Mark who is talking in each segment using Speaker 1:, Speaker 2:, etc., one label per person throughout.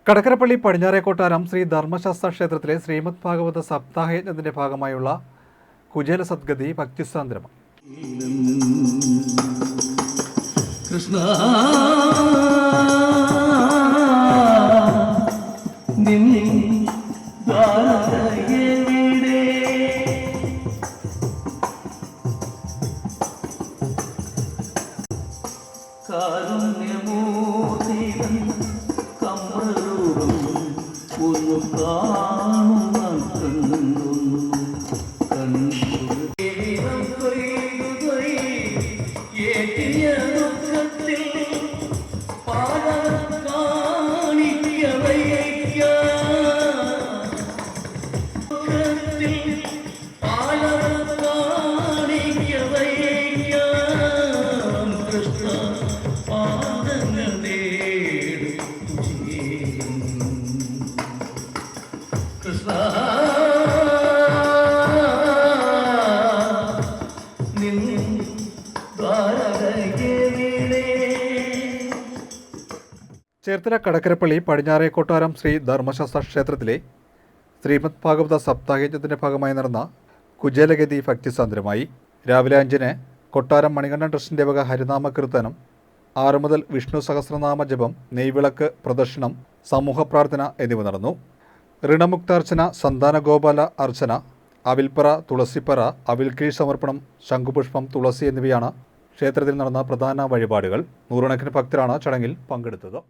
Speaker 1: കടക്കരപ്പള്ളി പടിഞ്ഞാറേക്കൊട്ടാരം ശ്രീ ധർമ്മശാസ്ത്ര ക്ഷേത്രത്തിലെ ശ്രീമദ് ഭാഗവത സപ്താഹയജ്ഞത്തിന്റെ ഭാഗമായുള്ള കുചേല സദ്ഗതി ഭക്തിസാന്ദ്രമാണ്.
Speaker 2: കൃഷ്ണ കാരുണ്യമൂർത്തിവൻ കമ്മരൂപം ഒന്നു കാണുന്നു ദുഃഖത്തിൽ പാടം കൃഷ്ണ
Speaker 1: ചേർത്തല കടക്കരപ്പള്ളി പടിഞ്ഞാറേക്കൊട്ടാരം ശ്രീ ധർമ്മശാസ്ത്ര ക്ഷേത്രത്തിലെ ശ്രീമദ് ഭാഗവത സപ്താഹയജ്ഞത്തിന്റെ ഭാഗമായി നടന്ന കുചേലഗതി ഭക്തിസാന്ദ്രമായി. രാവിലെ 5-ന് കൊട്ടാരം മണികണ്ഠൻ ട്രസ്റ്റിന്റെ വക ഹരിനാമ കീർത്തനം, 6 മുതൽ വിഷ്ണു സഹസ്രനാമ ജപം, നെയ്വിളക്ക് പ്രദക്ഷിണം, സമൂഹ പ്രാർത്ഥന എന്നിവ നടന്നു. ഋണമുക്താർച്ചന, സന്താന ഗോപാല അർച്ചന, അവിൽപ്പറ, തുളസിപ്പറ, അവിൽക്കീഴ് സമർപ്പണം, ശംഖുപുഷ്പം, തുളസി എന്നിവയാണ് ക്ഷേത്രത്തിൽ നടന്ന പ്രധാന വഴിപാടുകൾ. നൂറുകണക്കിന് ഭക്തരാണ് ചടങ്ങിൽ പങ്കെടുത്തത്.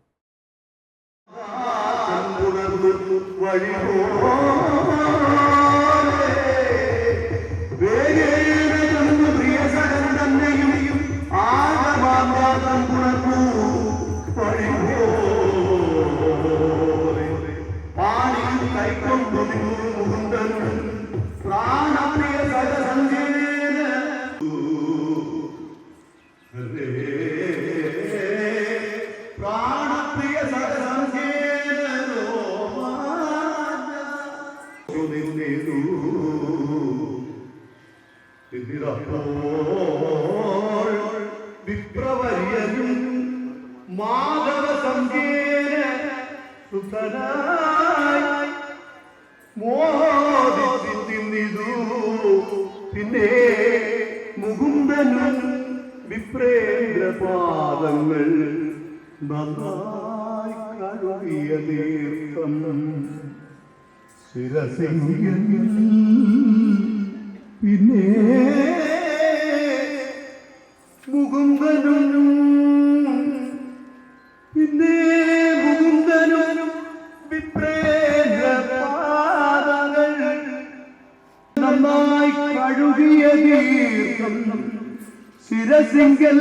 Speaker 3: വിപ്രവര്യനും മാധവ സംഗീന സുതനായി മോദിച്ചിന്നിതു. പിന്നെ മുകുന്ദനും വിപ്രേന്ദ്രപാദങ്ങൾ നന്നായി കഴുകിയ തീർത്ഥം ശിരസിൽ. പിന്നെ മുകുന്ദനും വിപ്രേന്ദ്രപാദങ്ങൾ നന്നായി കഴുകിയ തീർത്ഥം ശിരസിങ്കൽ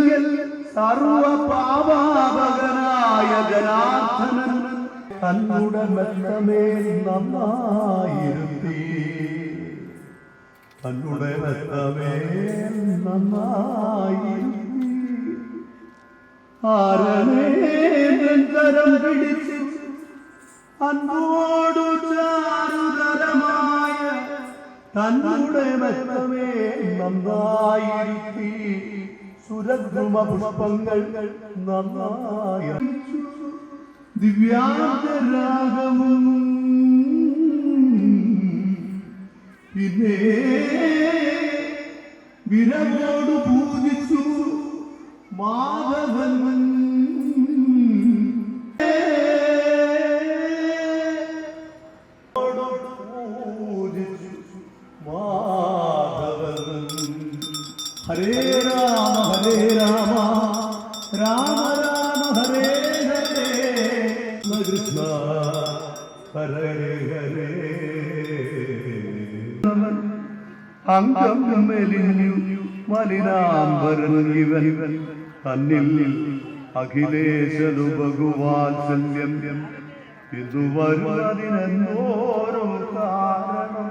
Speaker 3: സർവപാപാപകനായ ജനാർദ്ദനൻ തന്നുടെ മെത്തമേൽ നന്നായിരുത്തി. തന്നുടെ മെത്തമേൽ നന്നായിരുത്തി. ആരണേതരം പിടിച്ച് അന്നോടു ചാരുതരമായ തന്നുടെ മെത്തമേൽ നന്നായിരുത്തി. സുരദ്രുമ പുഷ്പങ്ങൾ നന്നായി ദിവ്യാന്തരാഗവും. പിന്നെ വിരവോട് പൂജിച്ചു മാധവൻ. പൂജിച്ചു മാധവൻ. ഹരേ രാമ ഹരേ രാമ രാമ രാമ ഹരേ ഹരേ കൃഷ്ണ ഹരേ ഹരേ. അംഗം മെലിഞ്ഞു മലിനാംബരൻ ഇവൻ തന്നിൽ അഖിലേശനു ബഹുവാത്സല്യം. ഇതു വരുന്നതിനെന്നോരോ കാരണം